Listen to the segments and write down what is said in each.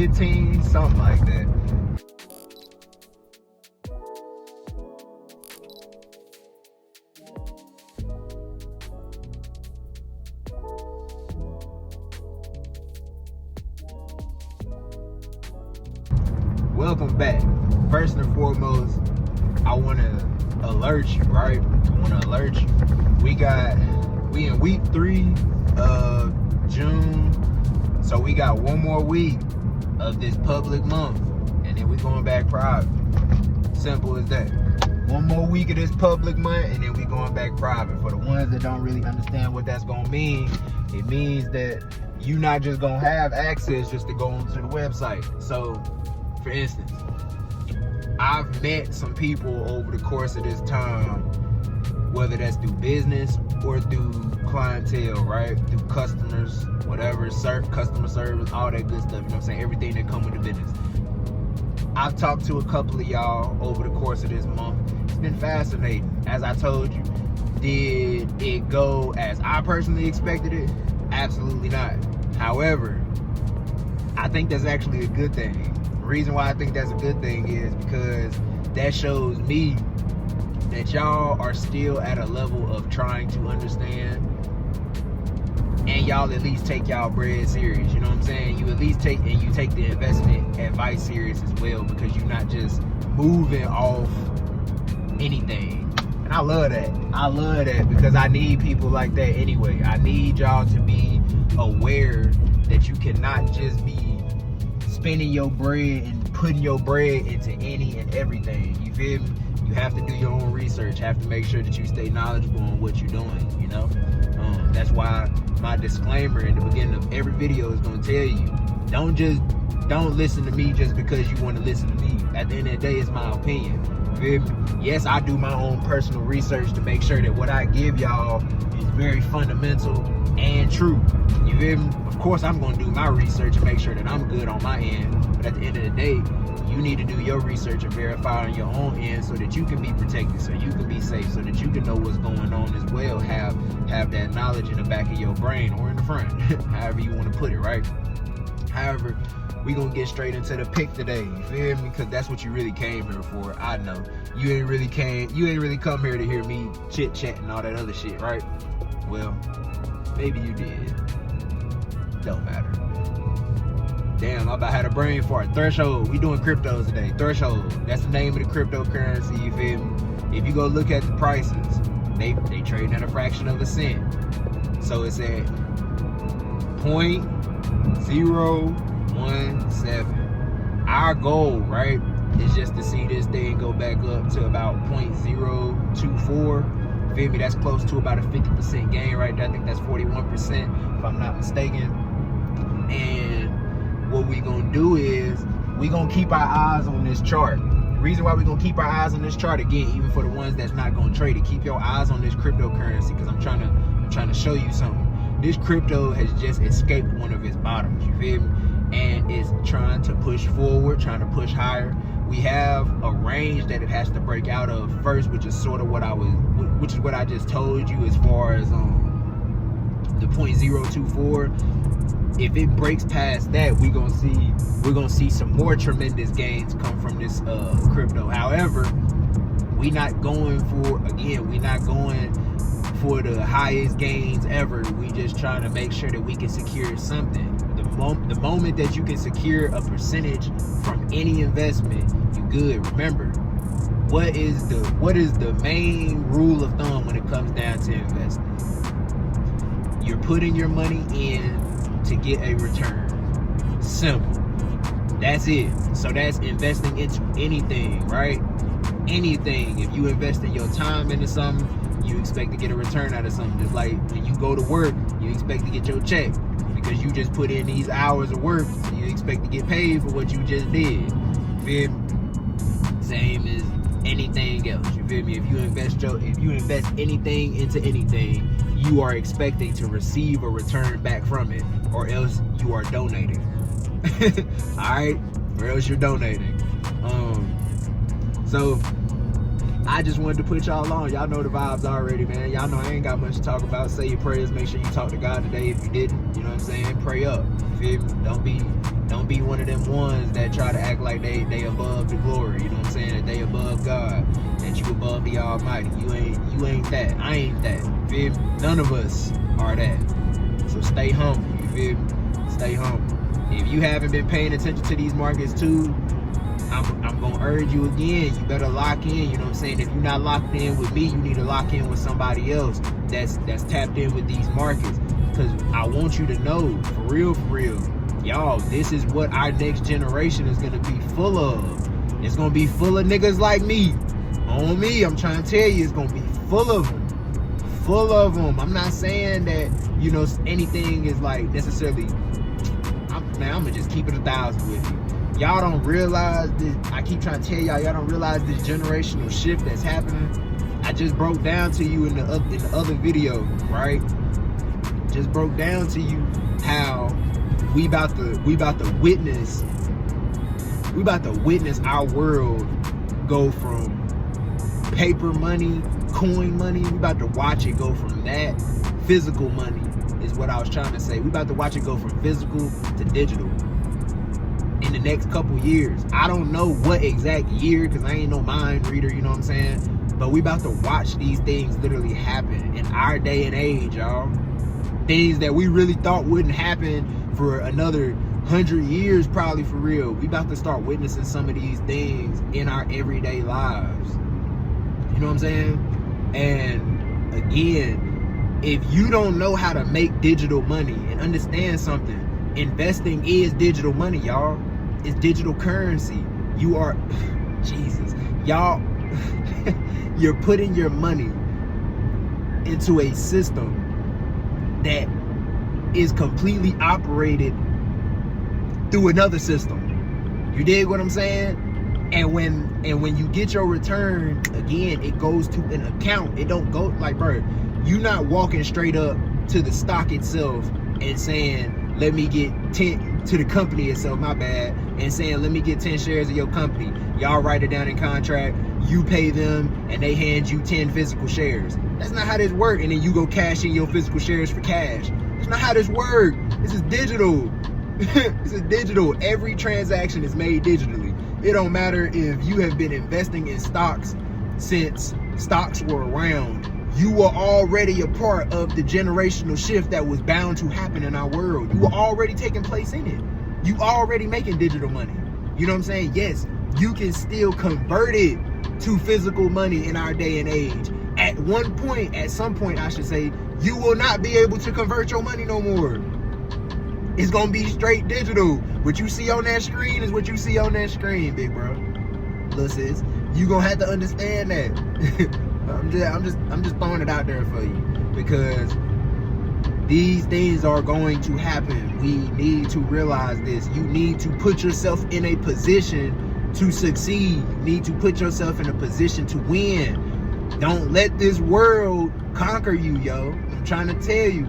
15, something like that. Welcome back. First and foremost, I want to alert you, right? I want to alert you. We in week 3 of June, so we got one more week of this public month, and then we going back private. Simple as that. One more week of this public month, and then we going back private. For the ones that don't really understand what that's gonna mean, it means that you not just gonna have access just to go onto the website. So, for instance, I've met some people over the course of this time, whether that's through business or through clientele, right? Through customers, whatever, customer service, all that good stuff, you know what I'm saying? Everything that comes with the business. I've talked to a couple of y'all over the course of this month. It's been fascinating. As I told you, did it go as I personally expected it? Absolutely not. However, I think that's actually a good thing. The reason why I think that's a good thing is because that shows me that y'all are still at a level of trying to understand, and y'all at least take y'all bread serious. You know what I'm saying? You at least take the investment advice serious as well, because you're not just moving off anything. And I love that. I love that, because I need people like that anyway. I need y'all to be aware that you cannot just be spending your bread and putting your bread into any and everything. You feel me? You have to do your own research. Have to make sure that you stay knowledgeable on what you're doing, you know? That's why my disclaimer in the beginning of every video is going to tell you, don't listen to me just because you want to listen to me. At the end of the day, it's my opinion. You feel me? Yes, I do my own personal research to make sure that what I give y'all is very fundamental and true. You feel me? Of course, I'm going to do my research and make sure that I'm good on my end. But at the end of the day, you need to do your research and verify on your own end so that you can be protected, so you can be safe, so that you can know what's going on as well. Have that knowledge in the back of your brain or in the front, however you want to put it, right? However, we gonna get straight into the pick today. You feel me? Because that's what you really came here for. I know you ain't really come here to hear me chit chat and all that other shit, right? Well, maybe you did. Don't matter. Damn, I about had a brain fart. Threshold. We doing cryptos today. Threshold. That's the name of the cryptocurrency. You feel me? If you go look at the prices, they trade at a fraction of a cent. So it's at 0.017. Our goal, right, is just to see this thing go back up to about 0.024. Feel me? That's close to about a 50% gain right there. I think that's 41%, if I'm not mistaken. And what we gonna do is we gonna keep our eyes on this chart. The reason why we gonna keep our eyes on this chart, again, even for the ones that's not gonna trade it, keep your eyes on this cryptocurrency, because I'm trying to show you something. This crypto has just escaped one of its bottoms, you feel me? And it's trying to push forward, trying to push higher. We have a range that it has to break out of first, which is sort of what I just told you as far as the 0.024. If it breaks past that, we're gonna see some more tremendous gains come from this crypto. However, we're not going for the highest gains ever. We just trying to make sure that we can secure something. The moment that you can secure a percentage from any investment, you good. Remember, what is the main rule of thumb when it comes down to investing? You're putting your money in to get a return. Simple. That's it. So that's investing into anything, right? Anything. If you invest in your time into something, you expect to get a return out of something. Just like when you go to work, you expect to get your check, because you just put in these hours of work, and you expect to get paid for what you just did. Feel me? Same as anything else. You feel me? If you invest anything into anything, you are expecting to receive a return back from it, or else you are donating. All right, or else you're donating. So I just wanted to put y'all on. Y'all know the vibes already, man. Y'all know I ain't got much to talk about. Say your prayers. Make sure you talk to God today. If you didn't, you know what I'm saying? Pray up. You feel me? Don't be one of them ones that try to act like they above the glory. You know what I'm saying? That they above God. That you above the Almighty. You ain't that. I ain't that. You feel me? None of us are that. So stay humble. You feel me? Stay humble. If you haven't been paying attention to these markets too, I'm gonna urge you again, you better lock in. You know what I'm saying? If you're not locked in with me, you need to lock in with somebody else that's tapped in with these markets. Because I want you to know, for real, y'all, this is what our next generation is gonna be full of. It's gonna be full of niggas like me. On me, I'm trying to tell you, it's gonna be full of them. Full of them. I'm not saying that, you know, anything is like necessarily, I'm gonna just keep it 1,000 with you. Y'all don't realize this. I keep trying to tell y'all don't realize this generational shift that's happening. I just broke down to you in the other video, right? Just broke down to you how we about to witness our world go from paper money, coin money. We about to watch it go from that physical money is what I was trying to say. We about to watch it go from physical to digital in the next couple years. I don't know what exact year, because I ain't no mind reader, you know what I'm saying? But we about to watch these things literally happen in our day and age, y'all. Things that we really thought wouldn't happen for another 100 years, probably, for real. We about to start witnessing some of these things in our everyday lives. You know what I'm saying? And again, if you don't know how to make digital money, and understand something, investing is digital money, y'all. It's digital currency. You are, Jesus, y'all, you're putting your money into a system that is completely operated through another system. You dig what I'm saying? And when you get your return, again, it goes to an account. It don't go like, bro, you not walking straight up to the stock itself and saying, let me get 10 to the company itself, my bad, and saying, let me get 10 shares of your company. Y'all write it down in contract, you pay them, and they hand you 10 physical shares. That's not how this works. And then you go cash in your physical shares for cash. That's not how this works. This is digital. This is digital. Every transaction is made digitally. It don't matter if you have been investing in stocks since stocks were around. You were already a part of the generational shift that was bound to happen in our world. You were already taking place in it. You already making digital money. You know what I'm saying? Yes, you can still convert it to physical money in our day and age. At some point, I should say, you will not be able to convert your money no more. It's gonna be straight digital. What you see on that screen is what you see on that screen, big bro. Little sis, you gonna have to understand that. I'm just throwing it out there for you, because these things are going to happen. We need to realize this. You need to put yourself in a position to succeed. You need to put yourself in a position to win. Don't let this world conquer you, yo. I'm trying to tell you,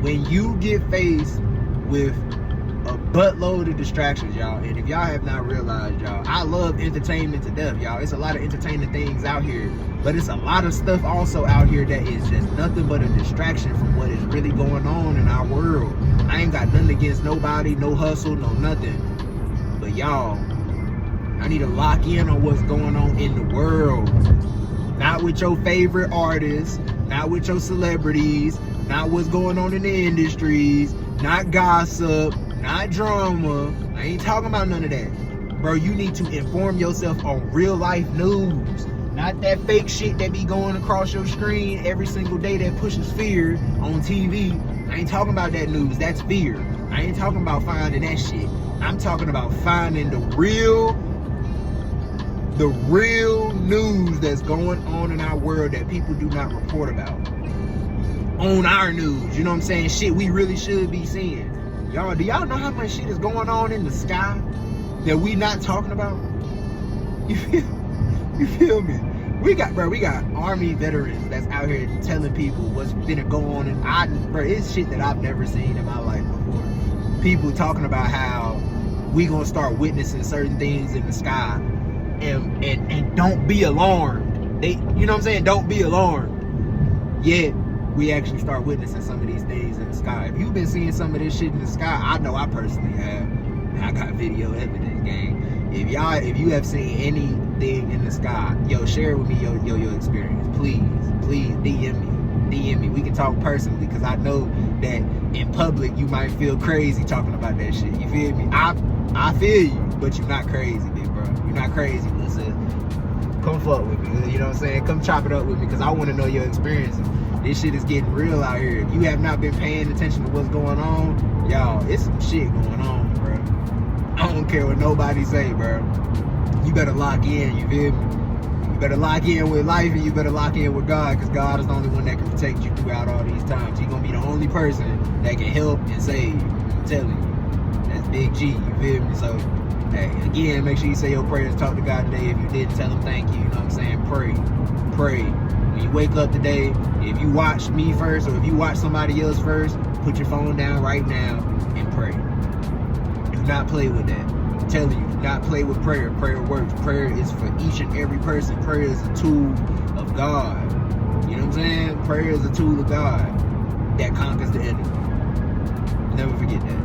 when you get faced with a buttload of distractions, y'all, and if y'all have not realized, y'all, I love entertainment to death, y'all. It's a lot of entertaining things out here, but it's a lot of stuff also out here that is just nothing but a distraction from what is really going on in our world. I ain't got nothing against nobody, no hustle, no nothing, but y'all, I need to lock in on what's going on in the world. Not with your favorite artists, not with your celebrities, not what's going on in the industries, not gossip, not drama. I ain't talking about none of that. Bro, you need to inform yourself on real life news. Not that fake shit that be going across your screen every single day that pushes fear on TV. I ain't talking about that news. That's fear. I ain't talking about finding that shit. I'm talking about finding the real news that's going on in our world that people do not report about. On our news, you know what I'm saying? Shit we really should be seeing. Y'all, do y'all know how much shit is going on in the sky that we not talking about? You feel me? We got Army veterans that's out here telling people what's finna go on, and it's shit that I've never seen in my life before. People talking about how we gonna start witnessing certain things in the sky and don't be alarmed. You know what I'm saying? Don't be alarmed. Yet we actually start witnessing some of these things in the sky. If you've been seeing some of this shit in the sky, I know I personally have. I got video evidence, gang. If you have seen anything in the sky, yo, share with me your experience. Please DM me. We can talk personally, because I know that in public you might feel crazy talking about that shit. You feel me? I feel you, but you're not crazy, big bro. You're not crazy, listen. Come fuck with me. You know what I'm saying? Come chop it up with me, because I want to know your experiences. This shit is getting real out here. If you have not been paying attention to what's going on, y'all, it's some shit going on, bro. I don't care what nobody say, bro. You better lock in, you feel me? You better lock in with life, and you better lock in with God, because God is the only one that can protect you throughout all these times. He's going to be the only person that can help and save you. I'm telling you. That's Big G, you feel me? So, hey, again, make sure you say your prayers, talk to God today. If you didn't, tell him thank you. You know what I'm saying? Pray. When you wake up today, if you watch me first, or if you watch somebody else first, put your phone down right now and pray. Do not play with that. I'm telling you, do not play with prayer. Prayer works. Prayer is for each and every person. Prayer is a tool of God. You know what I'm saying? Prayer is a tool of God that conquers the enemy. Never forget that.